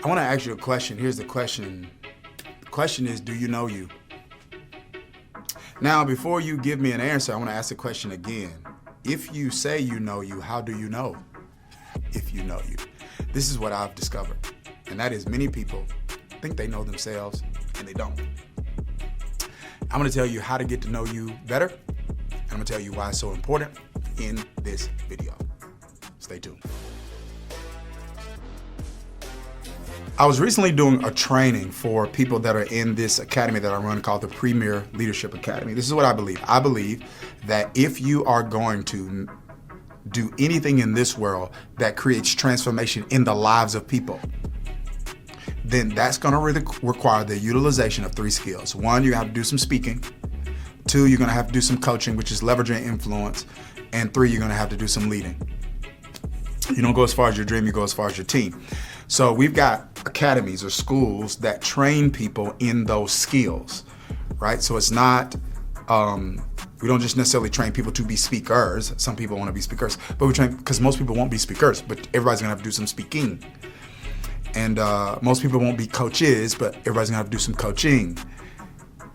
I want to ask you a question. Here's the question. The question is, do you know you? Now, before you give me an answer, I want to ask the question again. If you say you know you, how do you know if you know you? This is what I've discovered, and that is many people think they know themselves, and they don't. I'm going to tell you how to get to know you better, and I'm going to tell you why it's so important in this video. Stay tuned. I was recently doing a training for people that are in this academy that I run called the Premier Leadership Academy. This is what I believe. I believe that if you are going to do anything in this world that creates transformation in the lives of people, then that's going to require the utilization of 3 skills. 1, you have to do some speaking. 2, you're going to have to do some coaching, which is leveraging influence. And 3, you're going to have to do some leading. You don't go as far as your dream, you go as far as your team. So we've got academies or schools that train people in those skills, right? So it's not, we don't just necessarily train people to be speakers. Some people want to be speakers, but we train, because most people won't be speakers, but everybody's going to have to do some speaking. And most people won't be coaches, but everybody's going to have to do some coaching.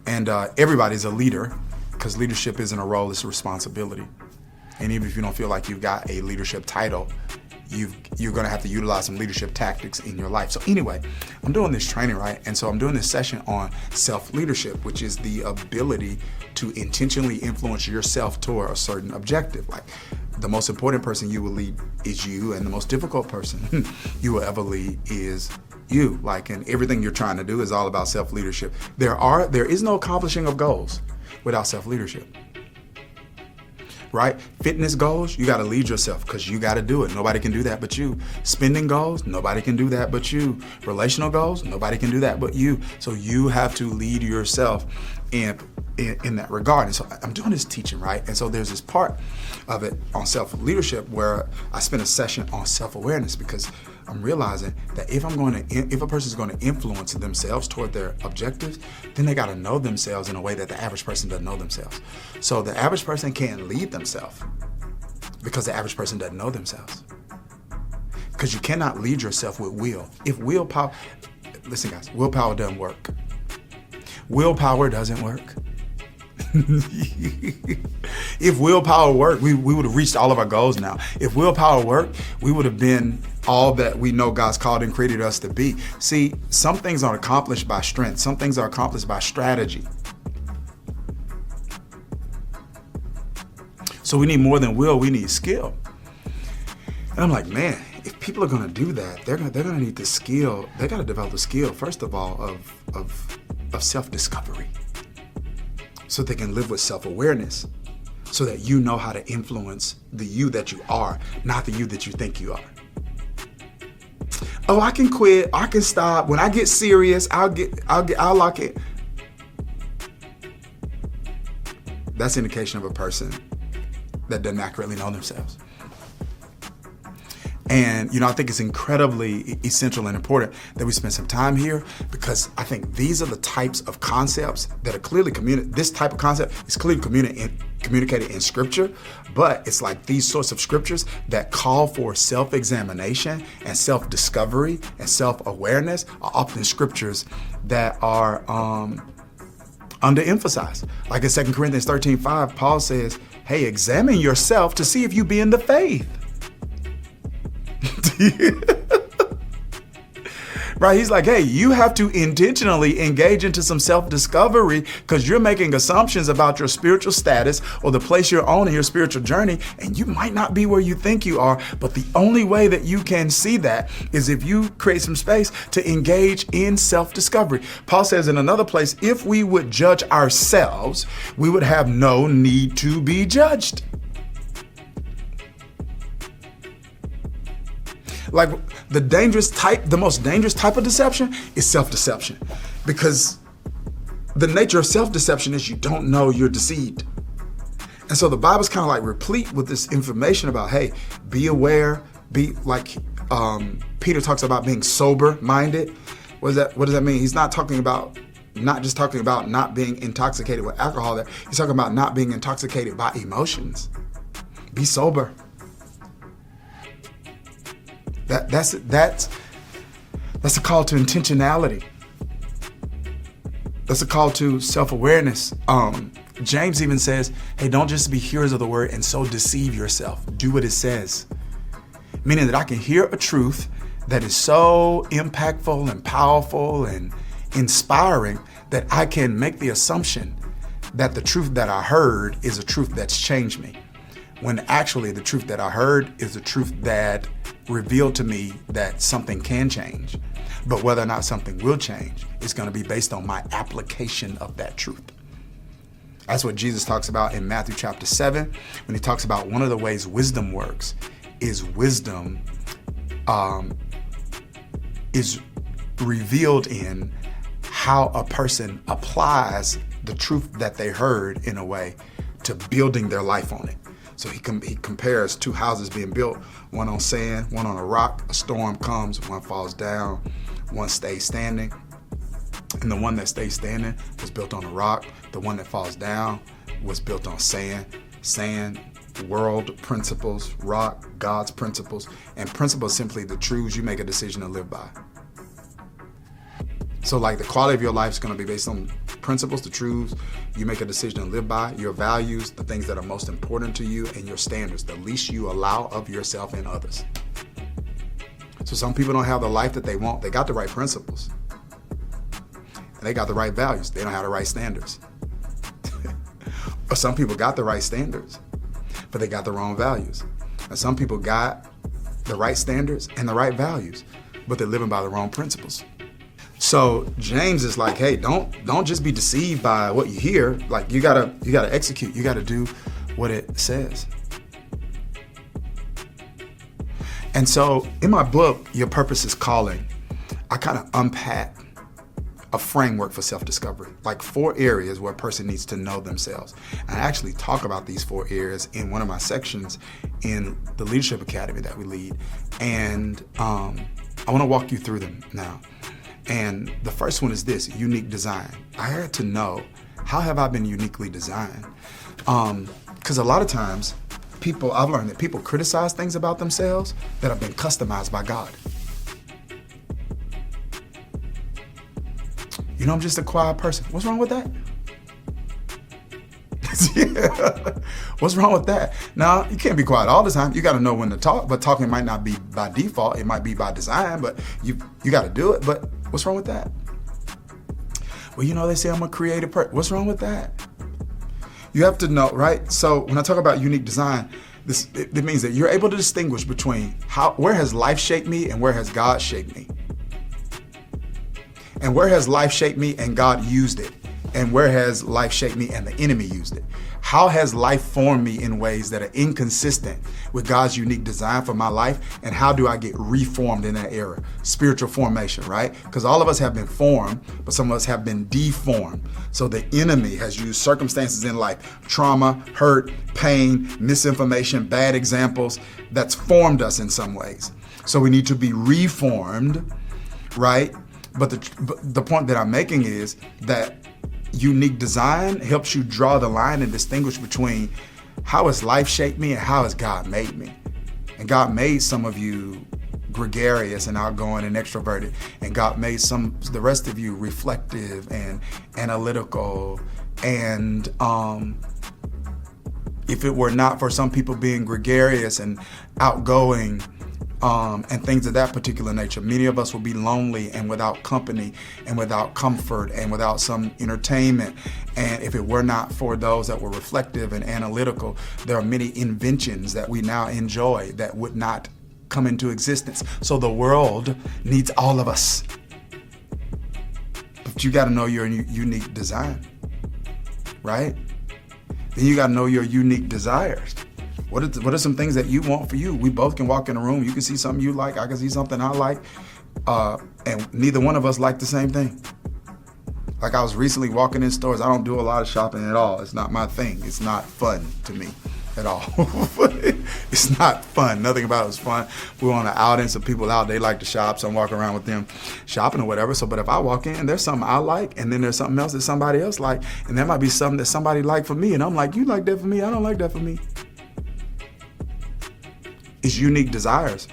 And everybody's a leader, because leadership isn't a role, it's a responsibility. And even if you don't feel like you've got a leadership title, you're going to have to utilize some leadership tactics in your life. So anyway, I'm doing this training, right? And so I'm doing this session on self-leadership, which is the ability to intentionally influence yourself toward a certain objective. Like, the most important person you will lead is you, and the most difficult person you will ever lead is you. Like, and everything you're trying to do is all about self-leadership. There is no accomplishing of goals without self-leadership. Right? Fitness goals, you got to lead yourself, because you got to do it. Nobody can do that but you. Spending goals, nobody can do that but you. Relational goals, nobody can do that but you. So you have to lead yourself in that regard. And so I'm doing this teaching, right? And so there's this part of it on self-leadership where I spent a session on self-awareness, because I'm realizing that if a person is going to influence themselves toward their objectives, then they got to know themselves in a way that the average person doesn't know themselves. So the average person can't lead themselves because the average person doesn't know themselves. Because you cannot lead yourself with will. If willpower, listen guys, willpower doesn't work. Willpower doesn't work. If willpower worked, we would have reached all of our goals now. If willpower worked, we would have been all that we know God's called and created us to be. See, some things are accomplished by strength. Some things are accomplished by strategy. So we need more than will, we need skill. And I'm like, man, if people are gonna do that, they're gonna need the skill. They gotta develop the skill, first of all, of self-discovery, so they can live with self-awareness, so that you know how to influence the you that you are, not the you that you think you are. Oh, I can quit, I can stop. When I get serious, I'll lock it. That's an indication of a person that doesn't accurately know themselves. And, I think it's incredibly essential and important that we spend some time here, because I think these are the types of concepts that are clearly this type of concept is clearly communicated in scripture, but it's like these sorts of scriptures that call for self-examination and self-discovery and self-awareness are often scriptures that are underemphasized. Like in 2 Corinthians 13:5, Paul says, hey, examine yourself to see if you be in the faith. Right? He's like, hey, you have to intentionally engage into some self-discovery, because you're making assumptions about your spiritual status or the place you're on in your spiritual journey, and you might not be where you think you are. But the only way that you can see that is if you create some space to engage in self-discovery. Paul says in another place, if we would judge ourselves, we would have no need to be judged. Like the most dangerous type of deception is self-deception, because the nature of self-deception is you don't know you're deceived. And so the Bible's kind of like replete with this information about, hey, be aware, be like, Peter talks about being sober-minded. What does that mean? He's not just talking about not being intoxicated with alcohol there. He's talking about not being intoxicated by emotions. Be sober. That's That's a call to intentionality. That's a call to self-awareness. James even says, hey, don't just be hearers of the word and so deceive yourself. Do what it says. Meaning that I can hear a truth that is so impactful and powerful and inspiring that I can make the assumption that the truth that I heard is a truth that's changed me. When actually the truth that I heard is the truth that revealed to me that something can change. But whether or not something will change is going to be based on my application of that truth. That's what Jesus talks about in Matthew chapter 7, when he talks about one of the ways wisdom works is wisdom is revealed in how a person applies the truth that they heard in a way to building their life on it. So he compares two houses being built, one on sand, one on a rock. A storm comes, one falls down, one stays standing. And the one that stays standing was built on a rock. The one that falls down was built on sand. Sand, world principles, rock, God's principles. And principles simply the truths you make a decision to live by. So like the quality of your life is going to be based on principles, the truths you make a decision to live by, your values, the things that are most important to you, and your standards, the least you allow of yourself and others. So some people don't have the life that they want. They got the right principles. And they got the right values. They don't have the right standards. Or some people got the right standards, but they got the wrong values. And some people got the right standards and the right values, but they're living by the wrong principles. So James is like, hey, don't just be deceived by what you hear. Like you gotta execute. You gotta do what it says. And so in my book, Your Purpose is Calling, I kind of unpack a framework for self-discovery, like 4 areas where a person needs to know themselves. And I actually talk about these 4 areas in one of my sections in the Leadership Academy that we lead. And I want to walk you through them now. And the first one is this: unique design. I had to know, how have I been uniquely designed? Because a lot of times I've learned that people criticize things about themselves that have been customized by God. You know, I'm just a quiet person. What's wrong with that? Yeah. What's wrong with that? Now, you can't be quiet all the time. You got to know when to talk, but talking might not be by default. It might be by design, but you got to do it. But what's wrong with that? Well, you know, they say I'm a creative person. What's wrong with that? You have to know, right? So when I talk about unique design, it means that you're able to distinguish between where has life shaped me and where has God shaped me. And where has life shaped me and God used it? And where has life shaped me and the enemy used it? How has life formed me in ways that are inconsistent with God's unique design for my life? And how do I get reformed in that era? Spiritual formation, right? Because all of us have been formed, but some of us have been deformed. So the enemy has used circumstances in life, trauma, hurt, pain, misinformation, bad examples, that's formed us in some ways. So we need to be reformed, right? But the point that I'm making is that unique design helps you draw the line and distinguish between how has life shaped me and how has God made me. And God made some of you gregarious and outgoing and extroverted, and God made the rest of you reflective and analytical. And if it were not for some people being gregarious and outgoing, and things of that particular nature, many of us will be lonely and without company and without comfort and without some entertainment. And if it were not for those that were reflective and analytical, there are many inventions that we now enjoy that would not come into existence. So the world needs all of us. But you got to know your unique design, right? Then you got to know your unique desires. What are some things that you want for you? We both can walk in a room. You can see something you like. I can see something I like. And neither one of us like the same thing. Like I was recently walking in stores. I don't do a lot of shopping at all. It's not my thing. It's not fun to me at all. It's not fun. Nothing about it is fun. We're on an outing. Some people out, they like to shop. So I'm walking around with them shopping or whatever. So, but if I walk in, there's something I like, and then there's something else that somebody else like, and there might be something that somebody like for me. And I'm like, you like that for me? I don't like that for me. It's unique desires.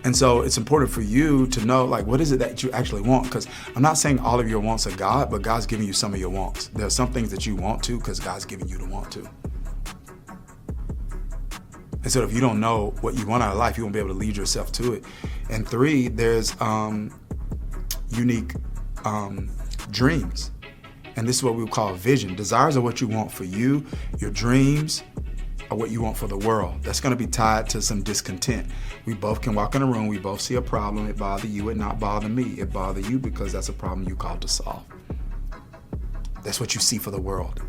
And so it's important for you to know, like, what is it that you actually want? Because I'm not saying all of your wants are God, but God's giving you some of your wants. There are some things that you want to because God's giving you the want to. And so if you don't know what you want out of life, you won't be able to lead yourself to it. And 3, there's unique dreams. And this is what we would call a vision. Desires are what you want for you. Your dreams are what you want for the world. That's going to be tied to some discontent. We both can walk in a room. We both see a problem. It bother you. It not bother me. It bother you because that's a problem you called to solve. That's what you see for the world.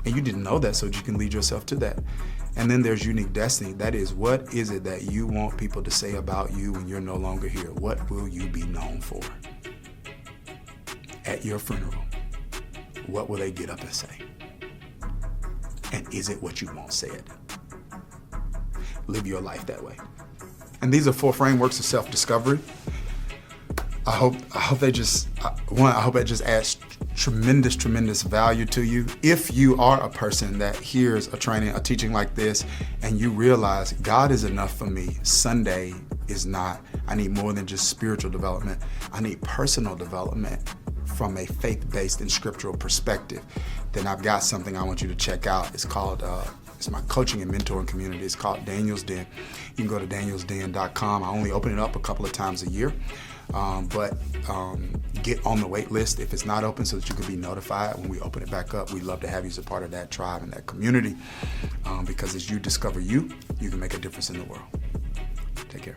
And you didn't know that, so you can lead yourself to that. And then there's unique destiny. That is, what is it that you want people to say about you when you're no longer here? What will you be known for? At your funeral, what will they get up and say? And is it what you want said? Live your life that way. And these are 4 frameworks of self-discovery. I hope they just, I hope it just adds tremendous value to you. If you are a person that hears a training, a teaching like this, and you realize God is enough for me, Sunday is not. I need more than just spiritual development. I need personal development from a faith-based and scriptural perspective, then I've got something I want you to check out. It's called, it's my coaching and mentoring community. It's called Daniel's Den. You can go to danielsden.com. I only open it up a couple of times a year, but get on the wait list if it's not open so that you can be notified when we open it back up. We'd love to have you as a part of that tribe and that community, because as you discover you can make a difference in the world. Take care.